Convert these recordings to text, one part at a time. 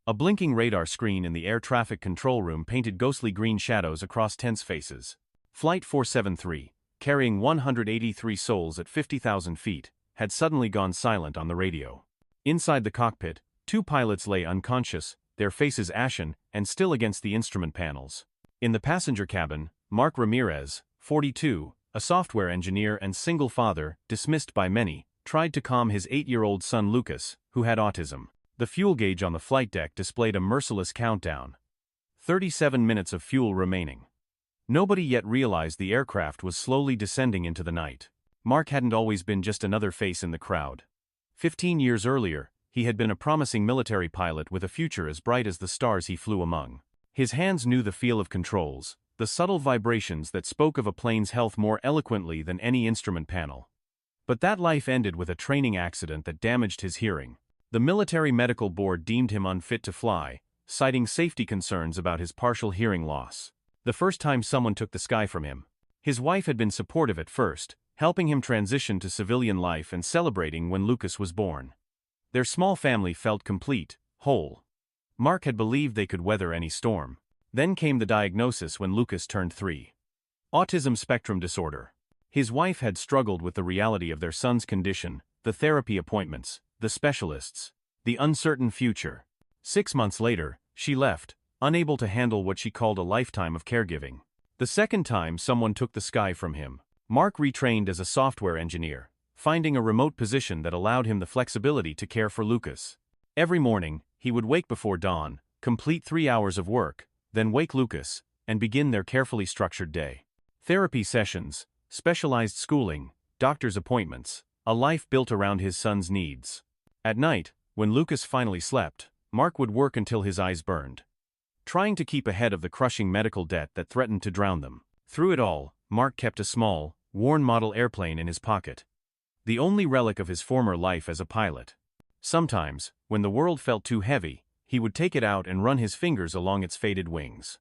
A blinking radar screen in the air traffic control room painted ghostly green shadows across tense faces. Flight 473, carrying 183 souls at 50,000 feet, had suddenly gone silent on the radio. Inside the cockpit, two pilots lay unconscious, their faces ashen and still against the instrument panels. In the passenger cabin, Mark Ramirez, 42, a software engineer and single father, dismissed by many, tried to calm his 8-year-old son Lucas, who had autism. The fuel gauge on the flight deck displayed a merciless countdown. 37 minutes of fuel remaining. Nobody yet realized the aircraft was slowly descending into the night. Mark hadn't always been just another face in the crowd. 15 years earlier, he had been a promising military pilot with a future as bright as the stars he flew among. His hands knew the feel of controls, the subtle vibrations that spoke of a plane's health more eloquently than any instrument panel. But that life ended with a training accident that damaged his hearing. The military medical board deemed him unfit to fly, citing safety concerns about his partial hearing loss. The first time someone took the sky from him. His wife had been supportive at first, helping him transition to civilian life and celebrating when Lucas was born. Their small family felt complete, whole. Mark had believed they could weather any storm. Then came the diagnosis when Lucas turned 3. Autism spectrum disorder. His wife had struggled with the reality of their son's condition, the therapy appointments, the specialists, the uncertain future. 6 months later, she left, unable to handle what she called a lifetime of caregiving. The second time someone took the sky from him, Mark retrained as a software engineer, finding a remote position that allowed him the flexibility to care for Lucas. Every morning, he would wake before dawn, complete 3 hours of work, then wake Lucas, and begin their carefully structured day. Therapy sessions, specialized schooling, doctor's appointments, a life built around his son's needs. At night, when Lucas finally slept, Mark would work until his eyes burned, trying to keep ahead of the crushing medical debt that threatened to drown them. Through it all, Mark kept a small, worn model airplane in his pocket, the only relic of his former life as a pilot. Sometimes, when the world felt too heavy, he would take it out and run his fingers along its faded wings.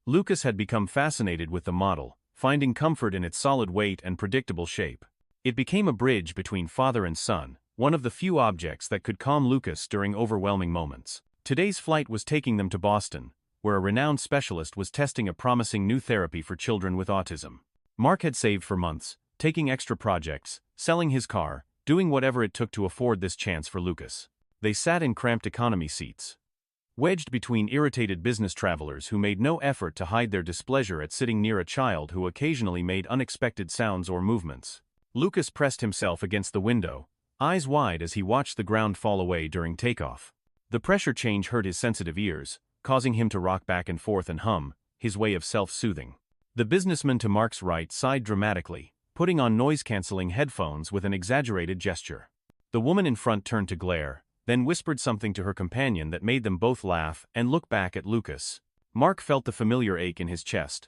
Lucas had become fascinated with the model, finding comfort in its solid weight and predictable shape. It became a bridge between father and son, one of the few objects that could calm Lucas during overwhelming moments. Today's flight was taking them to Boston, where a renowned specialist was testing a promising new therapy for children with autism. Mark had saved for months, taking extra projects, selling his car, doing whatever it took to afford this chance for Lucas. They sat in cramped economy seats, wedged between irritated business travelers who made no effort to hide their displeasure at sitting near a child who occasionally made unexpected sounds or movements. Lucas pressed himself against the window, eyes wide as he watched the ground fall away during takeoff. The pressure change hurt his sensitive ears, causing him to rock back and forth and hum, his way of self-soothing. The businessman to Mark's right sighed dramatically, putting on noise-canceling headphones with an exaggerated gesture. The woman in front turned to glare, then whispered something to her companion that made them both laugh and look back at Lucas. Mark felt the familiar ache in his chest.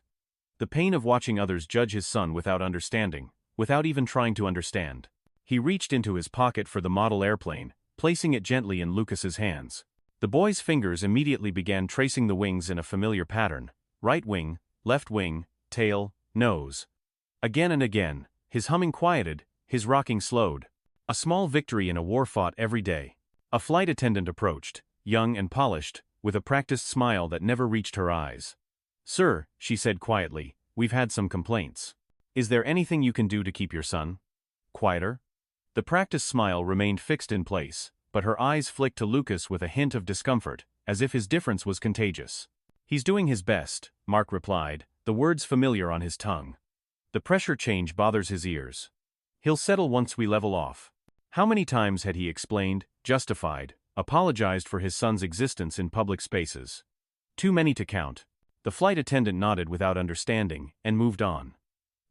The pain of watching others judge his son without understanding, without even trying to understand. He reached into his pocket for the model airplane, placing it gently in Lucas's hands. The boy's fingers immediately began tracing the wings in a familiar pattern: right wing, left wing, tail, nose. Again and again, his humming quieted, his rocking slowed. A small victory in a war fought every day. A flight attendant approached, young and polished, with a practiced smile that never reached her eyes. "Sir," she said quietly, "we've had some complaints. Is there anything you can do to keep your son quieter?" The practiced smile remained fixed in place, but her eyes flicked to Lucas with a hint of discomfort, as if his difference was contagious. "He's doing his best," Mark replied, the words familiar on his tongue. "The pressure change bothers his ears. He'll settle once we level off." How many times had he explained, justified, apologized for his son's existence in public spaces? Too many to count. The flight attendant nodded without understanding, and moved on.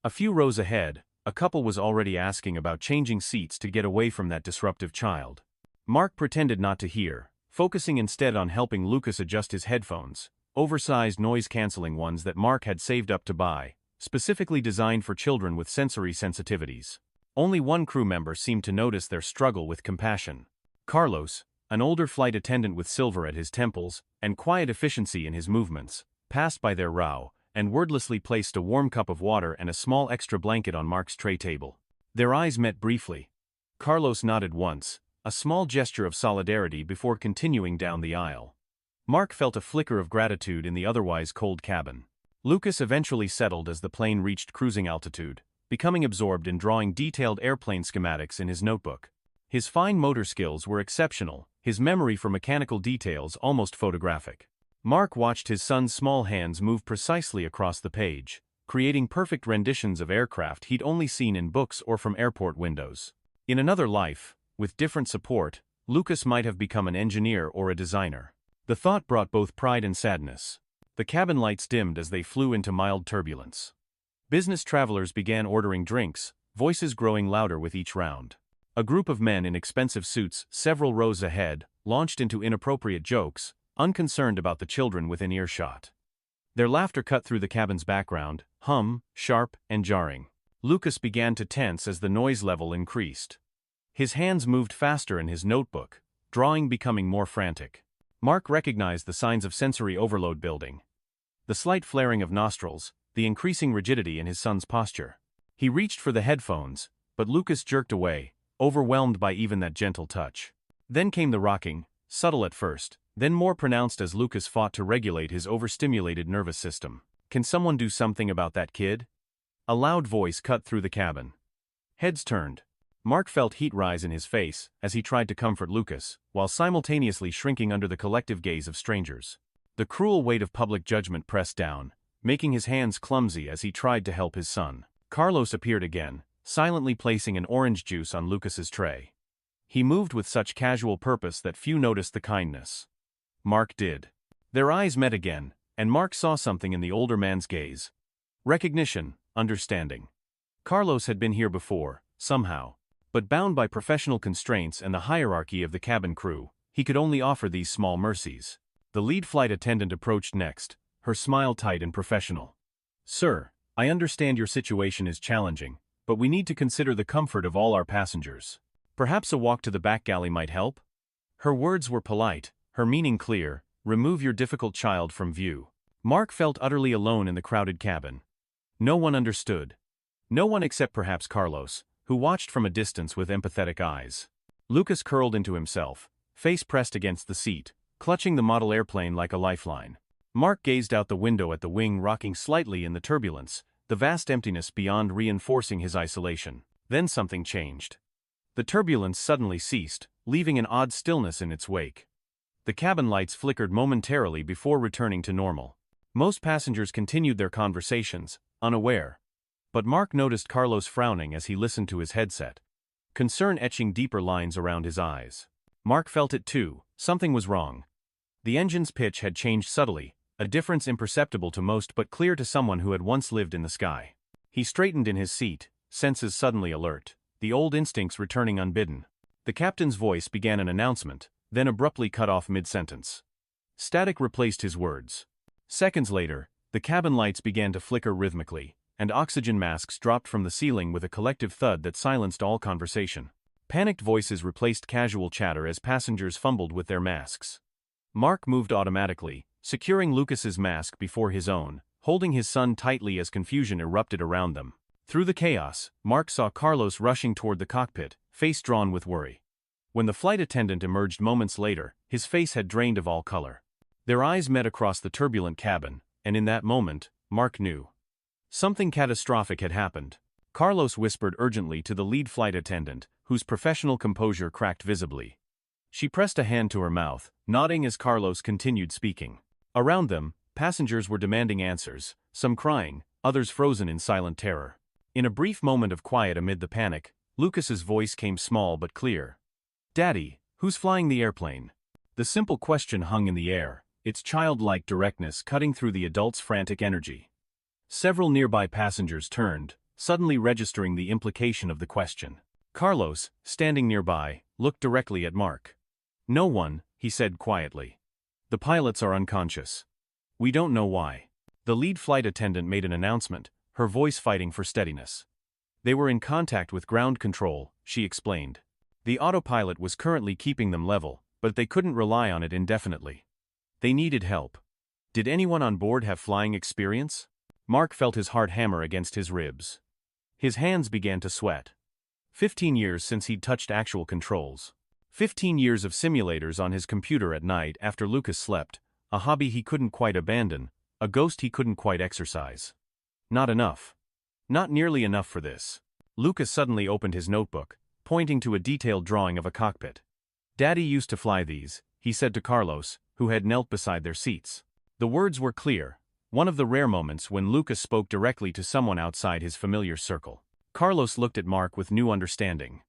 A few rows ahead, a couple was already asking about changing seats to get away from that disruptive child. Mark pretended not to hear, focusing instead on helping Lucas adjust his headphones, oversized noise-canceling ones that Mark had saved up to buy, specifically designed for children with sensory sensitivities. Only one crew member seemed to notice their struggle with compassion. Carlos, an older flight attendant with silver at his temples and quiet efficiency in his movements, passed by their row and wordlessly placed a warm cup of water and a small extra blanket on Mark's tray table. Their eyes met briefly. Carlos nodded once, a small gesture of solidarity before continuing down the aisle. Mark felt a flicker of gratitude in the otherwise cold cabin. Lucas eventually settled as the plane reached cruising altitude, becoming absorbed in drawing detailed airplane schematics in his notebook. His fine motor skills were exceptional, his memory for mechanical details almost photographic. Mark watched his son's small hands move precisely across the page, creating perfect renditions of aircraft he'd only seen in books or from airport windows. In another life, with different support, Lucas might have become an engineer or a designer. The thought brought both pride and sadness. The cabin lights dimmed as they flew into mild turbulence. Business travelers began ordering drinks, voices growing louder with each round. A group of men in expensive suits, several rows ahead, launched into inappropriate jokes, unconcerned about the children within earshot. Their laughter cut through the cabin's background, sharp and jarring. Lucas began to tense as the noise level increased. His hands moved faster in his notebook, drawing becoming more frantic. Mark recognized the signs of sensory overload building. The slight flaring of nostrils, the increasing rigidity in his son's posture. He reached for the headphones, but Lucas jerked away, overwhelmed by even that gentle touch. Then came the rocking, subtle at first, then more pronounced as Lucas fought to regulate his overstimulated nervous system. "Can someone do something about that kid?" A loud voice cut through the cabin. Heads turned. Mark felt heat rise in his face as he tried to comfort Lucas, while simultaneously shrinking under the collective gaze of strangers. The cruel weight of public judgment pressed down, making his hands clumsy as he tried to help his son. Carlos appeared again, silently placing an orange juice on Lucas's tray. He moved with such casual purpose that few noticed the kindness. Mark did. Their eyes met again, and Mark saw something in the older man's gaze. Recognition, understanding. Carlos had been here before, somehow. But bound by professional constraints and the hierarchy of the cabin crew, he could only offer these small mercies. The lead flight attendant approached next, her smile tight and professional. "Sir, I understand your situation is challenging, but we need to consider the comfort of all our passengers. Perhaps a walk to the back galley might help?" Her words were polite, her meaning clear: remove your difficult child from view. Mark felt utterly alone in the crowded cabin. No one understood. No one except perhaps Carlos, who watched from a distance with empathetic eyes. Lucas curled into himself, face pressed against the seat, clutching the model airplane like a lifeline. Mark gazed out the window at the wing rocking slightly in the turbulence, the vast emptiness beyond reinforcing his isolation. Then something changed. The turbulence suddenly ceased, leaving an odd stillness in its wake. The cabin lights flickered momentarily before returning to normal. Most passengers continued their conversations, unaware. But Mark noticed Carlos frowning as he listened to his headset, concern etching deeper lines around his eyes. Mark felt it too, something was wrong. The engine's pitch had changed subtly, a difference imperceptible to most but clear to someone who had once lived in the sky. He straightened in his seat, senses suddenly alert, the old instincts returning unbidden. The captain's voice began an announcement, then abruptly cut off mid-sentence. Static replaced his words. Seconds later, the cabin lights began to flicker rhythmically, and oxygen masks dropped from the ceiling with a collective thud that silenced all conversation. Panicked voices replaced casual chatter as passengers fumbled with their masks. Mark moved automatically, securing Lucas's mask before his own, holding his son tightly as confusion erupted around them. Through the chaos, Mark saw Carlos rushing toward the cockpit, face drawn with worry. When the flight attendant emerged moments later, his face had drained of all color. Their eyes met across the turbulent cabin, and in that moment, Mark knew. Something catastrophic had happened. Carlos whispered urgently to the lead flight attendant, whose professional composure cracked visibly. She pressed a hand to her mouth, nodding as Carlos continued speaking. Around them, passengers were demanding answers, some crying, others frozen in silent terror. In a brief moment of quiet amid the panic, Lucas's voice came small but clear. "Daddy, who's flying the airplane?" The simple question hung in the air, its childlike directness cutting through the adult's frantic energy. Several nearby passengers turned, suddenly registering the implication of the question. Carlos, standing nearby, looked directly at Mark. "No one," he said quietly. "The pilots are unconscious. We don't know why." The lead flight attendant made an announcement, her voice fighting for steadiness. "They were in contact with ground control," she explained. "The autopilot was currently keeping them level, but they couldn't rely on it indefinitely. They needed help." "Did anyone on board have flying experience?" Mark felt his heart hammer against his ribs. His hands began to sweat. 15 years since he'd touched actual controls. 15 years of simulators on his computer at night after Lucas slept, a hobby he couldn't quite abandon, a ghost he couldn't quite exorcise. Not enough. Not nearly enough for this. Lucas suddenly opened his notebook, pointing to a detailed drawing of a cockpit. "Daddy used to fly these," he said to Carlos, who had knelt beside their seats. The words were clear, one of the rare moments when Lucas spoke directly to someone outside his familiar circle. Carlos looked at Mark with new understanding.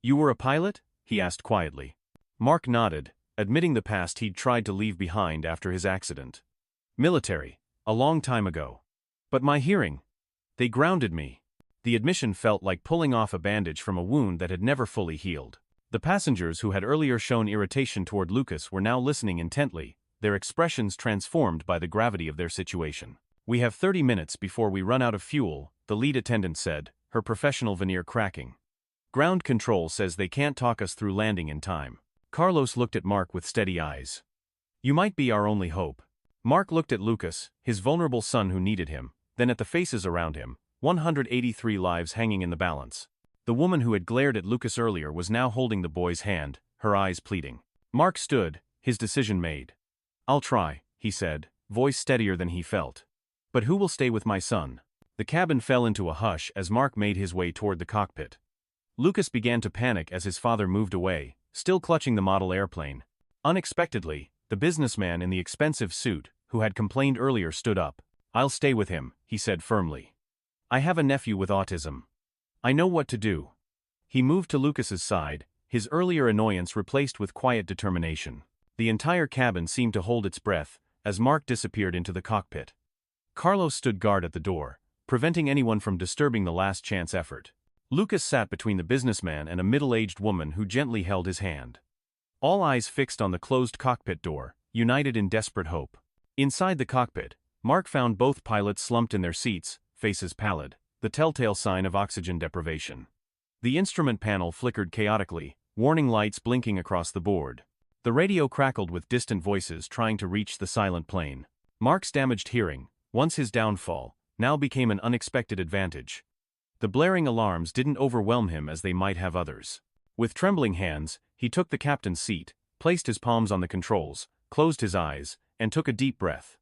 "You were a pilot?" he asked quietly. Mark nodded, admitting the past he'd tried to leave behind after his accident. "Military. A long time ago. But my hearing. They grounded me." The admission felt like pulling off a bandage from a wound that had never fully healed. The passengers who had earlier shown irritation toward Lucas were now listening intently, their expressions transformed by the gravity of their situation. "We have 30 minutes before we run out of fuel," the lead attendant said, her professional veneer cracking. "Ground control says they can't talk us through landing in time." Carlos looked at Mark with steady eyes. "You might be our only hope." Mark looked at Lucas, his vulnerable son who needed him, then at the faces around him, 183 lives hanging in the balance. The woman who had glared at Lucas earlier was now holding the boy's hand, her eyes pleading. Mark stood, his decision made. "I'll try," he said, voice steadier than he felt. "But who will stay with my son?" The cabin fell into a hush as Mark made his way toward the cockpit. Lucas began to panic as his father moved away, still clutching the model airplane. Unexpectedly, the businessman in the expensive suit, who had complained earlier, stood up. "I'll stay with him," he said firmly. "I have a nephew with autism. I know what to do." He moved to Lucas's side, his earlier annoyance replaced with quiet determination. The entire cabin seemed to hold its breath as Mark disappeared into the cockpit. Carlos stood guard at the door, preventing anyone from disturbing the last chance effort. Lucas sat between the businessman and a middle-aged woman who gently held his hand. All eyes fixed on the closed cockpit door, united in desperate hope. Inside the cockpit, Mark found both pilots slumped in their seats, faces pallid, the telltale sign of oxygen deprivation. The instrument panel flickered chaotically, warning lights blinking across the board. The radio crackled with distant voices trying to reach the silent plane. Mark's damaged hearing, once his downfall, now became an unexpected advantage. The blaring alarms didn't overwhelm him as they might have others. With trembling hands, he took the captain's seat, placed his palms on the controls, closed his eyes, and took a deep breath.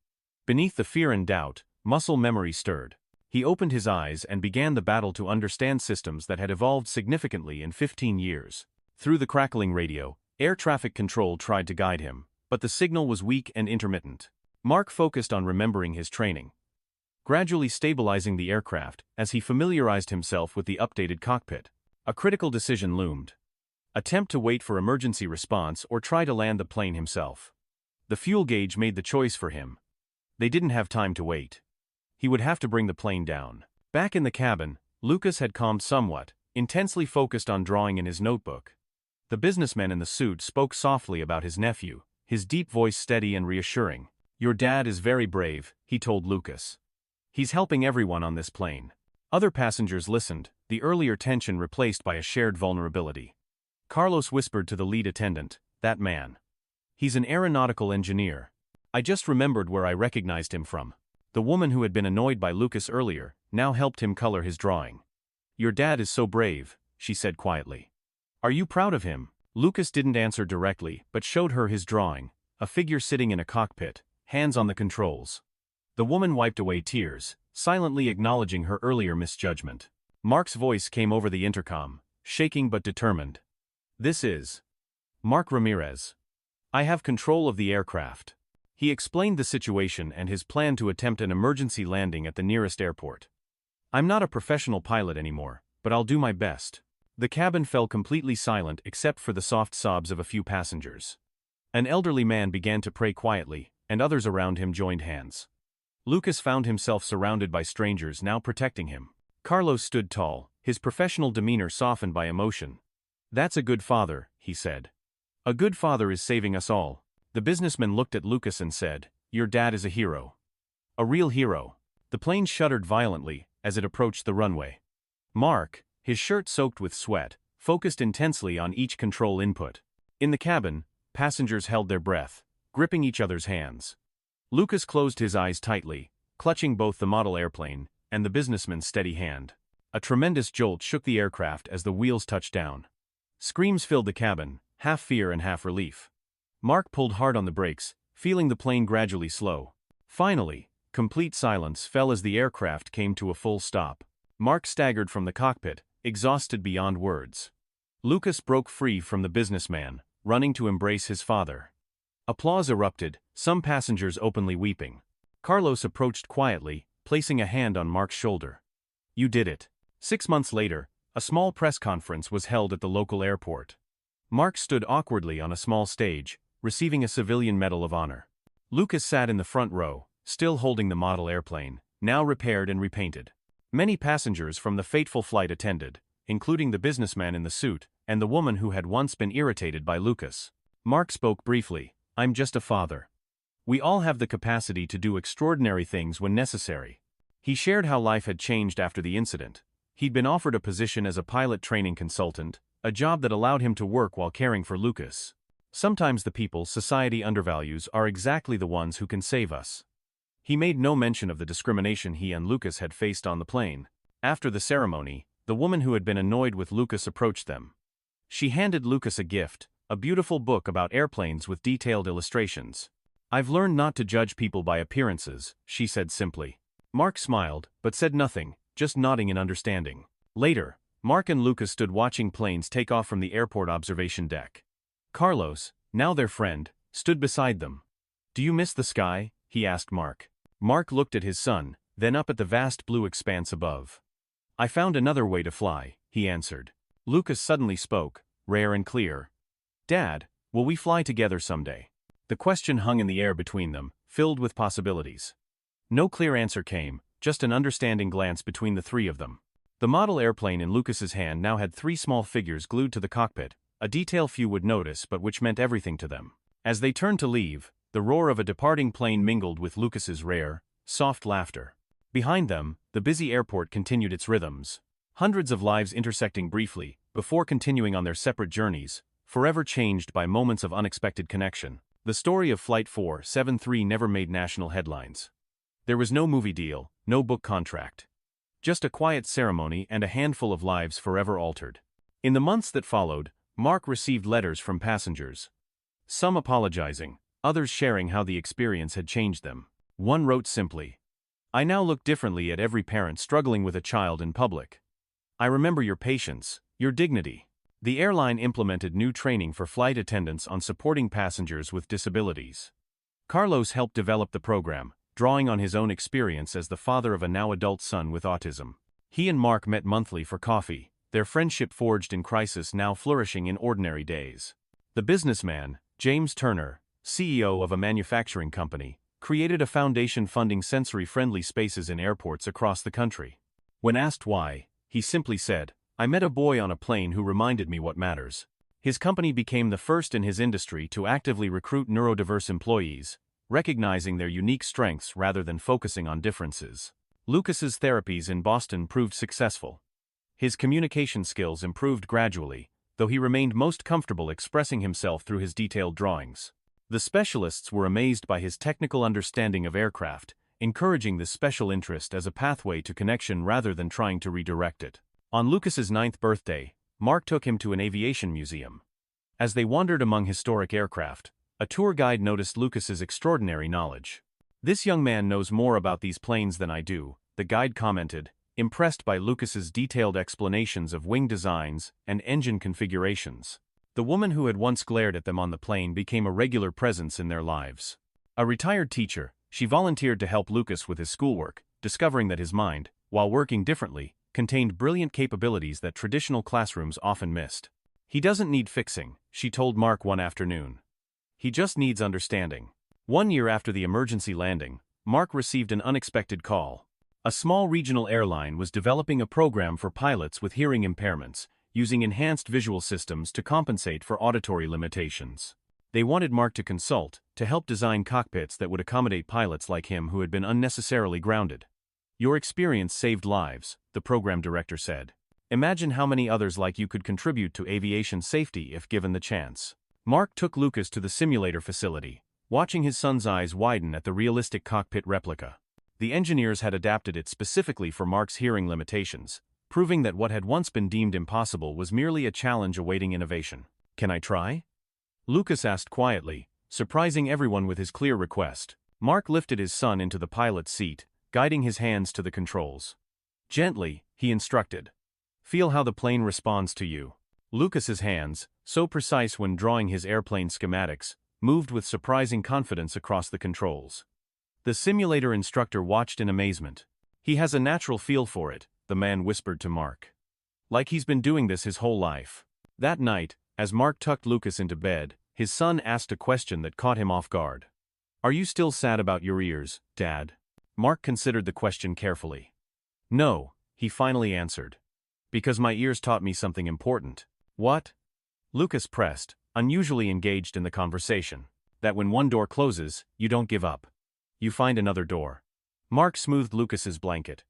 Beneath the fear and doubt, muscle memory stirred. He opened his eyes and began the battle to understand systems that had evolved significantly in 15 years. Through the crackling radio, air traffic control tried to guide him, but the signal was weak and intermittent. Mark focused on remembering his training, gradually stabilizing the aircraft as he familiarized himself with the updated cockpit. A critical decision loomed. Attempt to wait for emergency response or try to land the plane himself. The fuel gauge made the choice for him. They didn't have time to wait. He would have to bring the plane down. Back in the cabin, Lucas had calmed somewhat, intensely focused on drawing in his notebook. The businessman in the suit spoke softly about his nephew, his deep voice steady and reassuring. "Your dad is very brave," he told Lucas. "He's helping everyone on this plane." Other passengers listened, the earlier tension replaced by a shared vulnerability. Carlos whispered to the lead attendant, "That man. He's an aeronautical engineer. I just remembered where I recognized him from." The woman who had been annoyed by Lucas earlier now helped him color his drawing. "Your dad is so brave," she said quietly. "Are you proud of him?" Lucas didn't answer directly but showed her his drawing, a figure sitting in a cockpit, hands on the controls. The woman wiped away tears, silently acknowledging her earlier misjudgment. Mark's voice came over the intercom, shaking but determined. "This is Mark Ramirez. I have control of the aircraft." He explained the situation and his plan to attempt an emergency landing at the nearest airport. "I'm not a professional pilot anymore, but I'll do my best." The cabin fell completely silent except for the soft sobs of a few passengers. An elderly man began to pray quietly, and others around him joined hands. Lucas found himself surrounded by strangers now protecting him. Carlos stood tall, his professional demeanor softened by emotion. "That's a good father," he said. "A good father is saving us all." The businessman looked at Lucas and said, "Your dad is a hero. A real hero." The plane shuddered violently as it approached the runway. Mark, his shirt soaked with sweat, focused intensely on each control input. In the cabin, passengers held their breath, gripping each other's hands. Lucas closed his eyes tightly, clutching both the model airplane and the businessman's steady hand. A tremendous jolt shook the aircraft as the wheels touched down. Screams filled the cabin, half fear and half relief. Mark pulled hard on the brakes, feeling the plane gradually slow. Finally, complete silence fell as the aircraft came to a full stop. Mark staggered from the cockpit, exhausted beyond words. Lucas broke free from the businessman, running to embrace his father. Applause erupted, some passengers openly weeping. Carlos approached quietly, placing a hand on Mark's shoulder. "You did it." 6 months later, a small press conference was held at the local airport. Mark stood awkwardly on a small stage, receiving a civilian Medal of Honor. Lucas sat in the front row, still holding the model airplane, now repaired and repainted. Many passengers from the fateful flight attended, including the businessman in the suit and the woman who had once been irritated by Lucas. Mark spoke briefly. "I'm just a father. We all have the capacity to do extraordinary things when necessary." He shared how life had changed after the incident. He'd been offered a position as a pilot training consultant, a job that allowed him to work while caring for Lucas. Sometimes the people society undervalues are exactly the ones who can save us. He made no mention of the discrimination he and Lucas had faced on the plane. After the ceremony, the woman who had been annoyed with Lucas approached them. She handed Lucas a gift, a beautiful book about airplanes with detailed illustrations. "I've learned not to judge people by appearances," she said simply. Mark smiled, but said nothing, just nodding in understanding. Later, Mark and Lucas stood watching planes take off from the airport observation deck. Carlos, now their friend, stood beside them. "Do you miss the sky?" he asked Mark. Mark looked at his son, then up at the vast blue expanse above. "I found another way to fly," he answered. Lucas suddenly spoke, rare and clear. "Dad, will we fly together someday?" The question hung in the air between them, filled with possibilities. No clear answer came, just an understanding glance between the three of them. The model airplane in Lucas's hand now had 3 small figures glued to the cockpit, a detail few would notice but which meant everything to them. As they turned to leave, the roar of a departing plane mingled with Lucas's rare, soft laughter. Behind them, the busy airport continued its rhythms. Hundreds of lives intersecting briefly, before continuing on their separate journeys, forever changed by moments of unexpected connection. The story of Flight 473 never made national headlines. There was no movie deal, no book contract. Just a quiet ceremony and a handful of lives forever altered. In the months that followed, Mark received letters from passengers. Some apologizing, others sharing how the experience had changed them. One wrote simply, "I now look differently at every parent struggling with a child in public. I remember your patience, your dignity." The airline implemented new training for flight attendants on supporting passengers with disabilities. Carlos helped develop the program, drawing on his own experience as the father of a now-adult son with autism. He and Mark met monthly for coffee, their friendship forged in crisis now flourishing in ordinary days. The businessman, James Turner, CEO of a manufacturing company, created a foundation funding sensory-friendly spaces in airports across the country. When asked why, he simply said, "I met a boy on a plane who reminded me what matters." His company became the first in his industry to actively recruit neurodiverse employees, recognizing their unique strengths rather than focusing on differences. Lucas's therapies in Boston proved successful. His communication skills improved gradually, though he remained most comfortable expressing himself through his detailed drawings. The specialists were amazed by his technical understanding of aircraft, encouraging this special interest as a pathway to connection rather than trying to redirect it. On Lucas's 9th birthday, Mark took him to an aviation museum. As they wandered among historic aircraft, a tour guide noticed Lucas's extraordinary knowledge. "This young man knows more about these planes than I do," the guide commented, impressed by Lucas's detailed explanations of wing designs and engine configurations. The woman who had once glared at them on the plane became a regular presence in their lives. A retired teacher, she volunteered to help Lucas with his schoolwork, discovering that his mind, while working differently, contained brilliant capabilities that traditional classrooms often missed. "He doesn't need fixing," she told Mark one afternoon. "He just needs understanding." 1 year after the emergency landing, Mark received an unexpected call. A small regional airline was developing a program for pilots with hearing impairments, using enhanced visual systems to compensate for auditory limitations. They wanted Mark to consult, to help design cockpits that would accommodate pilots like him who had been unnecessarily grounded. "Your experience saved lives," the program director said. "Imagine how many others like you could contribute to aviation safety if given the chance." Mark took Lucas to the simulator facility, watching his son's eyes widen at the realistic cockpit replica. The engineers had adapted it specifically for Mark's hearing limitations, proving that what had once been deemed impossible was merely a challenge awaiting innovation. "Can I try?" Lucas asked quietly, surprising everyone with his clear request. Mark lifted his son into the pilot's seat, guiding his hands to the controls. Gently, he instructed. Feel how the plane responds to you. Lucas's hands, so precise when drawing his airplane schematics, moved with surprising confidence across the controls. The simulator instructor watched in amazement. He has a natural feel for it, the man whispered to Mark. Like he's been doing this his whole life. That night, as Mark tucked Lucas into bed, his son asked a question that caught him off guard. Are you still sad about your ears, Dad? Mark considered the question carefully. No, he finally answered. Because my ears taught me something important. What? Lucas pressed, unusually engaged in the conversation. That when one door closes, you don't give up. You find another door. Mark smoothed Lucas's blanket.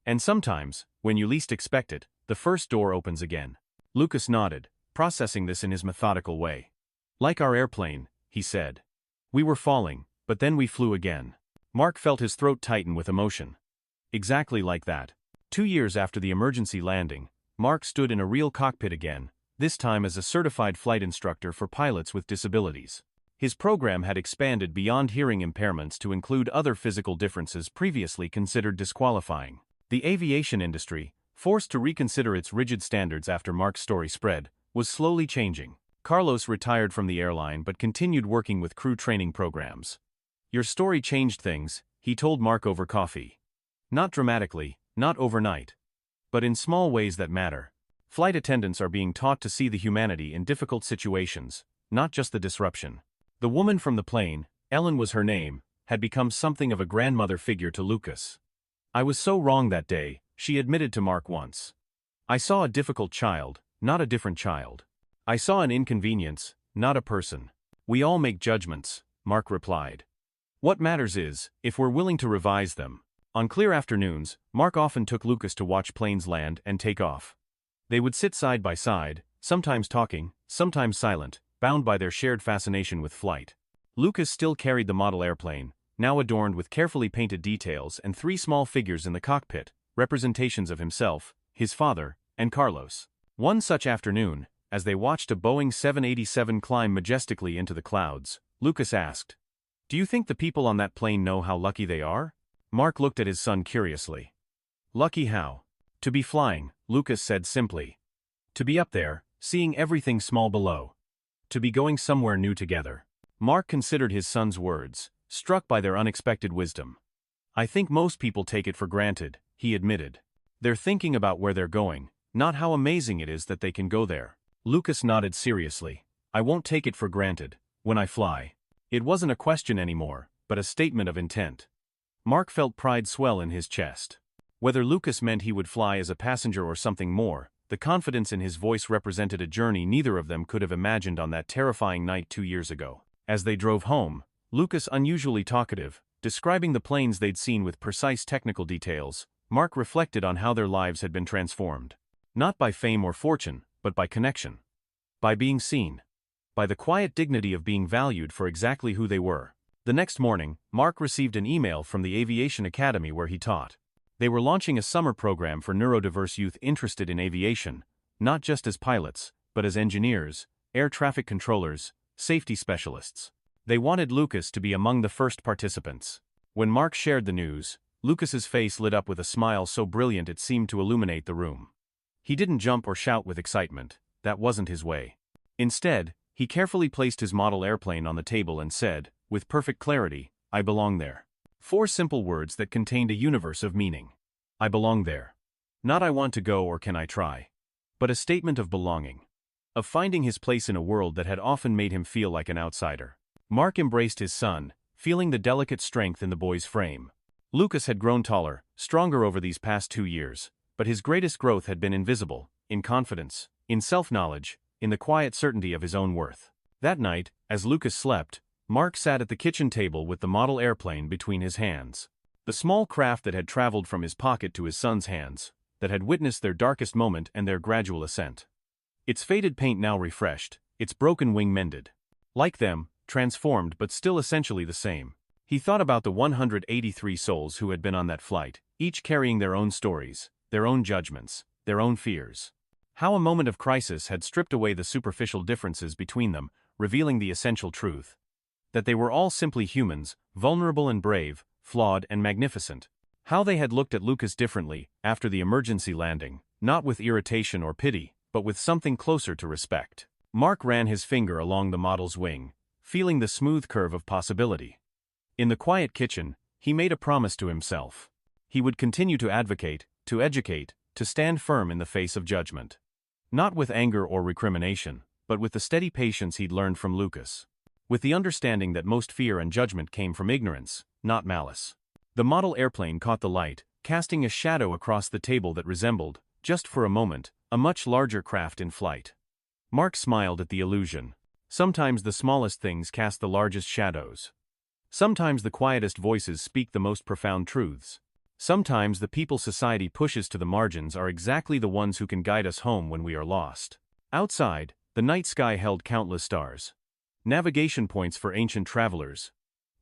And sometimes, when you least expect it, the first door opens again. Lucas nodded, processing this in his methodical way. Like our airplane, he said. We were falling, but then we flew again. Mark felt his throat tighten with emotion. Exactly like that. 2 years after the emergency landing, Mark stood in a real cockpit again, this time as a certified flight instructor for pilots with disabilities. His program had expanded beyond hearing impairments to include other physical differences previously considered disqualifying. The aviation industry, forced to reconsider its rigid standards after Mark's story spread, was slowly changing. Carlos retired from the airline but continued working with crew training programs. Your story changed things, he told Mark over coffee. Not dramatically, not overnight. But in small ways that matter. Flight attendants are being taught to see the humanity in difficult situations, not just the disruption. The woman from the plane, Ellen was her name, had become something of a grandmother figure to Lucas. I was so wrong that day, she admitted to Mark once. I saw a difficult child, not a different child. I saw an inconvenience, not a person. We all make judgments, Mark replied. What matters is, if we're willing to revise them. On clear afternoons, Mark often took Lucas to watch planes land and take off. They would sit side by side, sometimes talking, sometimes silent, bound by their shared fascination with flight. Lucas still carried the model airplane, now adorned with carefully painted details and 3 small figures in the cockpit, representations of himself, his father, and Carlos. One such afternoon, as they watched a Boeing 787 climb majestically into the clouds, Lucas asked, "Do you think the people on that plane know how lucky they are?" Mark looked at his son curiously. Lucky how? To be flying, Lucas said simply. To be up there, seeing everything small below. To be going somewhere new together. Mark considered his son's words, struck by their unexpected wisdom. I think most people take it for granted, he admitted. They're thinking about where they're going, not how amazing it is that they can go there. Lucas nodded seriously. I won't take it for granted, when I fly. It wasn't a question anymore, but a statement of intent. Mark felt pride swell in his chest. Whether Lucas meant he would fly as a passenger or something more, the confidence in his voice represented a journey neither of them could have imagined on that terrifying night 2 years ago. As they drove home, Lucas unusually talkative, describing the planes they'd seen with precise technical details, Mark reflected on how their lives had been transformed. Not by fame or fortune, but by connection. By being seen. By the quiet dignity of being valued for exactly who they were. The next morning, Mark received an email from the Aviation Academy where he taught. They were launching a summer program for neurodiverse youth interested in aviation, not just as pilots, but as engineers, air traffic controllers, safety specialists. They wanted Lucas to be among the first participants. When Mark shared the news, Lucas's face lit up with a smile so brilliant it seemed to illuminate the room. He didn't jump or shout with excitement, that wasn't his way. Instead, he carefully placed his model airplane on the table and said, with perfect clarity, I belong there. 4 simple words that contained a universe of meaning. I belong there. Not I want to go or can I try. But a statement of belonging. Of finding his place in a world that had often made him feel like an outsider. Mark embraced his son, feeling the delicate strength in the boy's frame. Lucas had grown taller, stronger over these past 2 years, but his greatest growth had been invisible, in confidence, in self-knowledge, in the quiet certainty of his own worth. That night, as Lucas slept, Mark sat at the kitchen table with the model airplane between his hands. The small craft that had traveled from his pocket to his son's hands, that had witnessed their darkest moment and their gradual ascent. Its faded paint now refreshed, its broken wing mended. Like them, transformed but still essentially the same. He thought about the 183 souls who had been on that flight, each carrying their own stories, their own judgments, their own fears. How a moment of crisis had stripped away the superficial differences between them, revealing the essential truth. that they were all simply humans, vulnerable and brave, flawed and magnificent. How they had looked at Lucas differently, after the emergency landing, not with irritation or pity, but with something closer to respect. Mark ran his finger along the model's wing, feeling the smooth curve of possibility. In the quiet kitchen, he made a promise to himself. He would continue to advocate, to educate, to stand firm in the face of judgment. Not with anger or recrimination, but with the steady patience he'd learned from Lucas. With the understanding that most fear and judgment came from ignorance, not malice. The model airplane caught the light, casting a shadow across the table that resembled, just for a moment, a much larger craft in flight. Mark smiled at the illusion. Sometimes the smallest things cast the largest shadows. Sometimes the quietest voices speak the most profound truths. Sometimes the people society pushes to the margins are exactly the ones who can guide us home when we are lost. Outside, the night sky held countless stars. Navigation points for ancient travelers.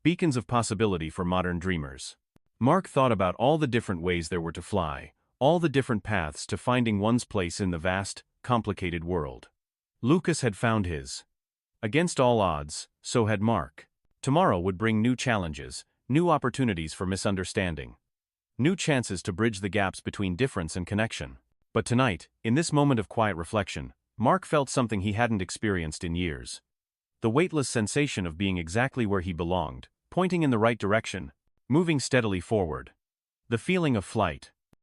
Beacons of possibility for modern dreamers. Mark thought about all the different ways there were to fly, all the different paths to finding one's place in the vast, complicated world. Lucas had found his. Against all odds, so had Mark. Tomorrow would bring new challenges, new opportunities for misunderstanding. New chances to bridge the gaps between difference and connection. But tonight, in this moment of quiet reflection, Mark felt something he hadn't experienced in years. The weightless sensation of being exactly where he belonged, pointing in the right direction, moving steadily forward. The feeling of flight.